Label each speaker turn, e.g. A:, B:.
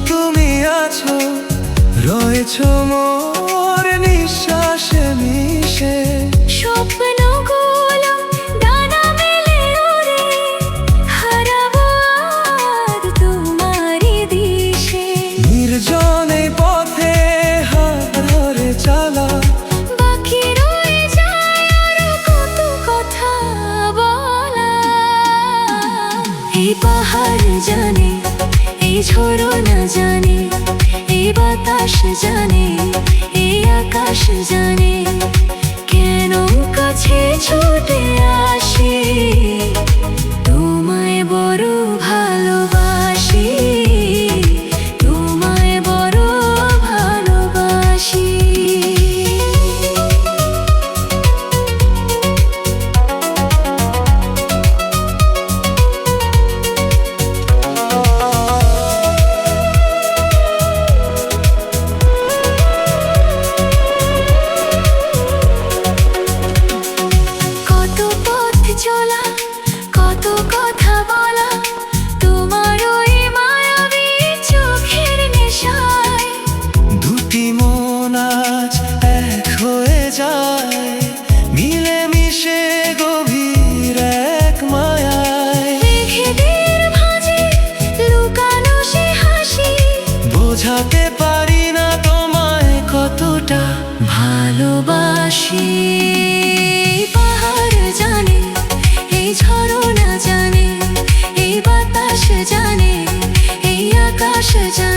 A: তুমি আছো, রয়েছো মোর নিঃশ্বাসে মিশে।
B: স্বপ্নগুলো ডানা মেলে ওরে, হারাবো আজ তোমারই দিশে।
A: নির্জন এই পথে হাত ধরে চালা,
B: বাকি রয়ে যায় আরো কত কথা বলা। এই পাহাড় জানে, এই ঝরনা জানে, এই বাতাস জানে, এই আকাশ জানে, কেন কাছে ছুটে আসি, তোমায় বড় ভালোবাসি, তোমায় বড় ভালোবাসি। কত পথ চলা, কত কথা বলা, তোমার ওই মায়াবী চোখের নেশায়।
A: দুটি মন আজ এক হয়ে যায়, মিলে মিশে গভীর এক মায়ায়।
B: মেঘেদের ভাঁজে লুকানো সে হাসি,
A: বোঝাতে পারি না তোমায় কতটা
B: ভালোবাসি। পাহাড় জানে, এই ঝরনা জানে, এই বাতাস জানে, এই আকাশ জানে,